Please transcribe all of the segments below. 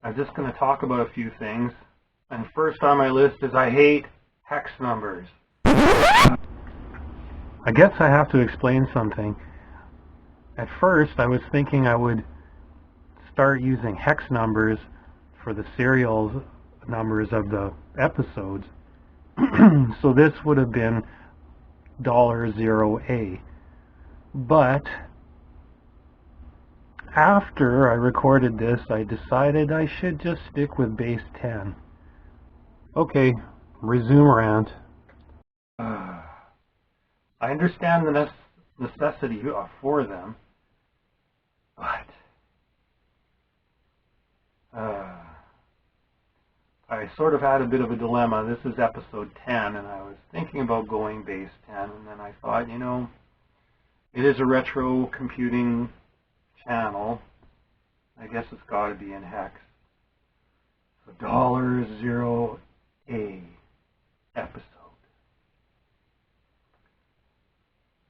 I'm just going to talk about a few things. And first on my list is I hate hex numbers. I guess I have to explain something. At first I was thinking I would start using hex numbers for the serial numbers of the episodes. So this would have been $0A. But after I recorded this, I decided I should just stick with base 10. Okay, resume rant. I understand the necessity for them, but I sort of had a bit of a dilemma. This is episode 10, and I was thinking about going base 10, and then I thought, you know, it is a retro computing channel. I guess it's got to be in hex. So $0A episode.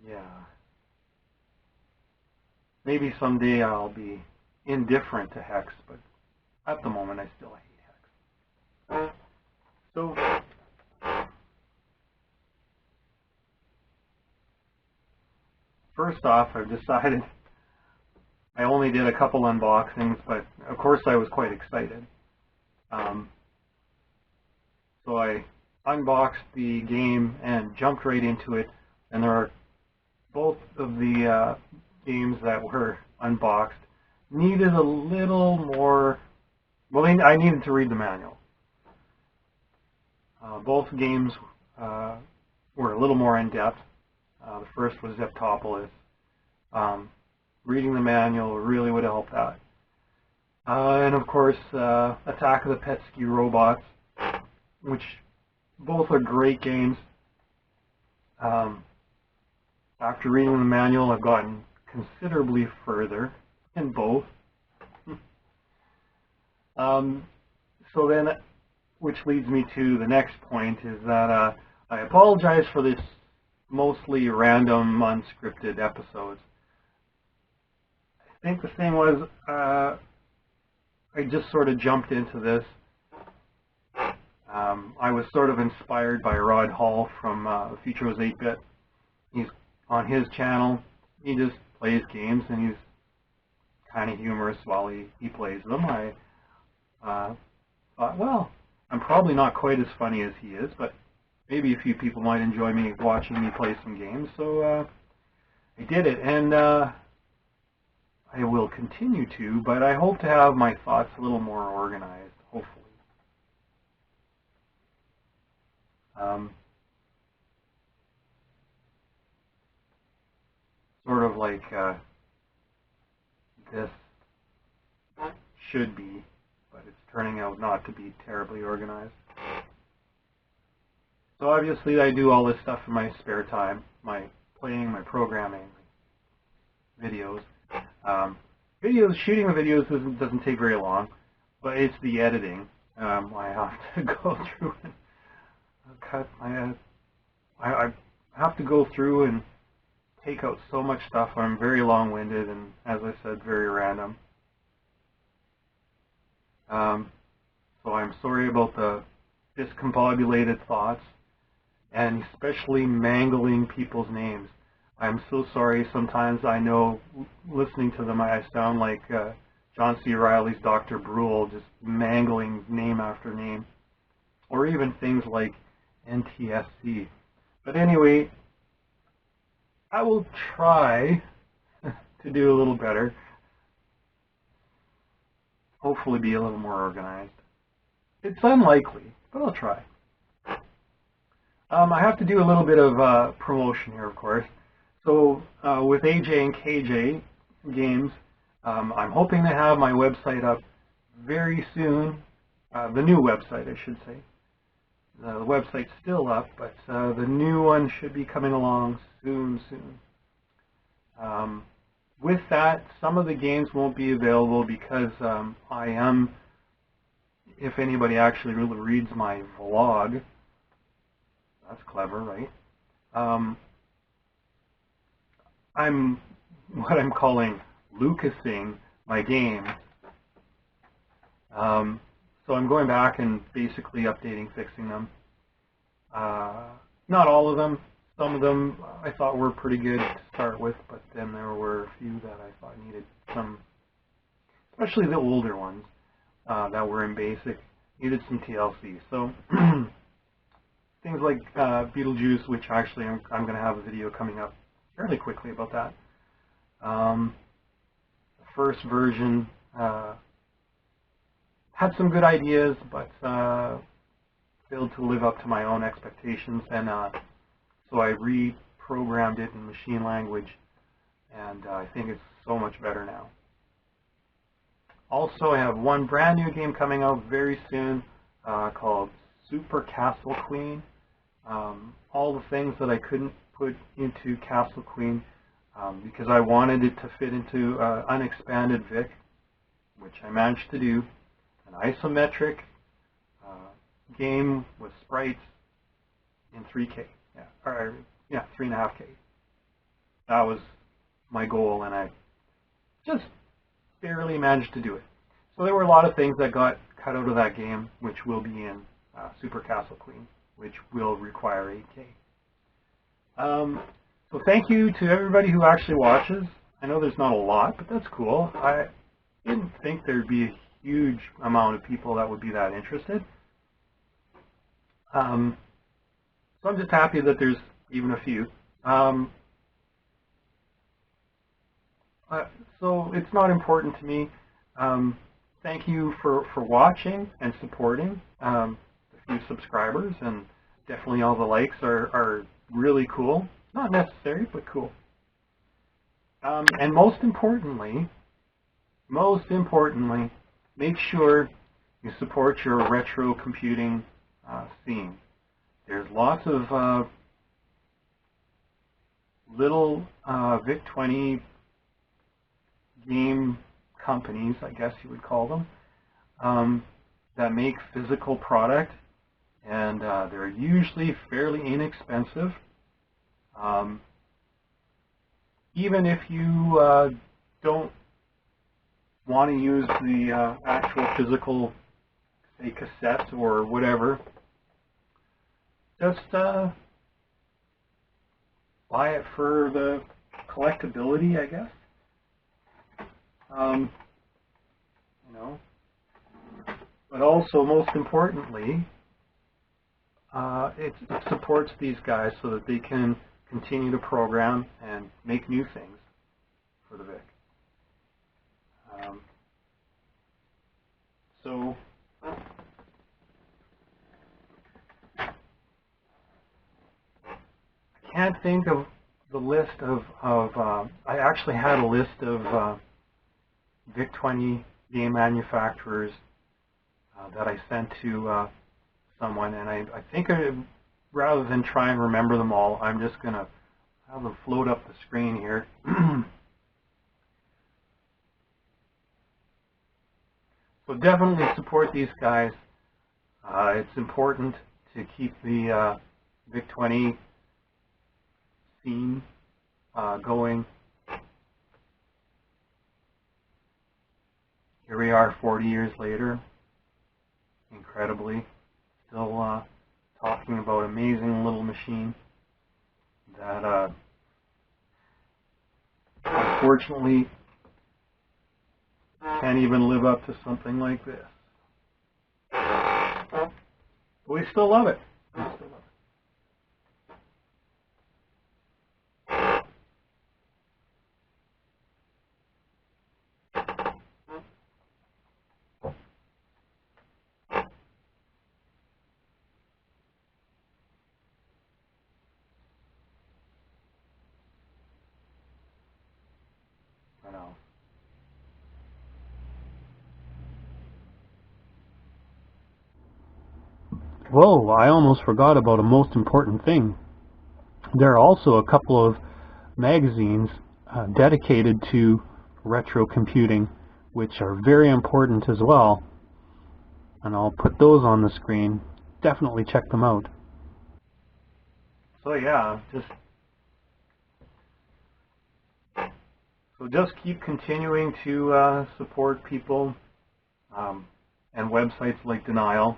Yeah. Maybe someday I'll be indifferent to hex, but at the moment I still hate hex. So first off, I've decided I only did a couple unboxings, but of course I was quite excited. So I unboxed the game and jumped right into it, and there are both of the games that were unboxed needed a little more, well, I needed to read the manual. Both games were a little more in-depth. The first was Zeptopolis. Reading the manual really would help that. And of course, Attack of the Petsky Robots, which both are great games. After reading the manual, I've gotten considerably further in both. So then, which leads me to the next point, is that I apologize for this mostly random, unscripted episodes. I think the thing was, I just sort of jumped into this. I was sort of inspired by Rod Hall from Futuro's 8-Bit. He's on his channel. He just plays games, and he's kind of humorous while he plays them. I thought, well, I'm probably not quite as funny as he is, but maybe a few people might enjoy me watching me play some games. So I did it, and I will continue to, but I hope to have my thoughts a little more organized, hopefully. Sort of like this should be, but it's turning out not to be terribly organized. So obviously I do all this stuff in my spare time, my playing, my programming, my videos. Shooting the videos doesn't take very long, but it's the editing. I have to go through and cut. I have to go through and take out so much stuff. I'm very long-winded and, as I said, very random. So I'm sorry about the discombobulated thoughts, and especially mangling people's names. I'm so sorry. Sometimes I know, listening to them, I sound like John C. Reilly's Dr. Brule, just mangling name after name, or even things like NTSC. But anyway, I will try to do a little better. Hopefully be a little more organized. It's unlikely, but I'll try. I have to do a little bit of promotion here, of course. So with AJ and KJ Games, I'm hoping to have my website up very soon. The new website, I should say. The website's still up, but the new one should be coming along soon. With that, some of the games won't be available because I am, if anybody actually really reads my vlog, that's clever, right? I'm what I'm calling Lucasing my game. So I'm going back and basically updating, fixing them. Not all of them. Some of them I thought were pretty good to start with, but then there were a few that I thought needed some, especially the older ones that were in basic, needed some TLC. So things like Beetlejuice, which actually I'm going to have a video coming up fairly quickly about that. The first version had some good ideas, but failed to live up to my own expectations, and so I reprogrammed it in machine language, and I think it's so much better now. Also, I have one brand new game coming out very soon called Super Castle Queen. All the things that I couldn't put into Castle Queen because I wanted it to fit into unexpanded VIC, which I managed to do. An isometric game with sprites in 3K, or 3.5K. That was my goal, and I just barely managed to do it. So there were a lot of things that got cut out of that game, which will be in Super Castle Queen, which will require 8K. So thank you to everybody who actually watches. I know there's not a lot, but that's cool. I didn't think there'd be a huge amount of people that would be that interested. So I'm just happy that there's even a few. So it's not important to me. Thank you for watching and supporting the few subscribers, and definitely all the likes are really cool. Not necessary, but cool. And most importantly, make sure you support your retro computing scene. There's lots of little VIC-20 game companies, I guess you would call them, that make physical product, and they're usually fairly inexpensive. Even if you don't want to use the actual physical, say, cassette or whatever, just buy it for the collectability, I guess. You know, but also, most importantly, it supports these guys so that they can continue to program and make new things for the VIC. So I can't think of the list of I actually had a list of VIC-20 game manufacturers that I sent to someone, and I think rather than try and remember them all, I'm just going to have them float up the screen here. So definitely support these guys. It's important to keep the VIC-20 scene going. Here we are 40 years later, incredibly, still talking about amazing little machine that unfortunately can't even live up to something like this. But we still love it. We still love it. I know. Whoa, I almost forgot about a most important thing. There are also a couple of magazines dedicated to retro computing, which are very important as well. And I'll put those on the screen. Definitely check them out. So yeah, just keep continuing to support people. and websites like Denial,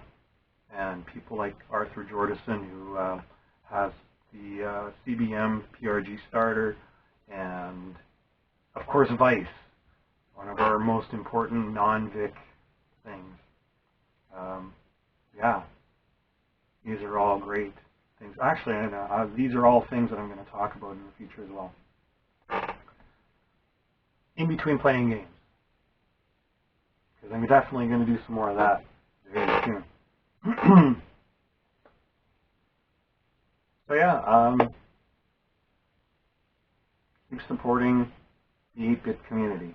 and people like Arthur Jordison, who has the CBM PRG starter, and of course Vice, one of our most important non-VIC things. Yeah, these are all great things. Actually, these are all things that I'm going to talk about in the future as well. In between playing games, because I'm definitely going to do some more of that very soon. So yeah, keep supporting the 8-bit community.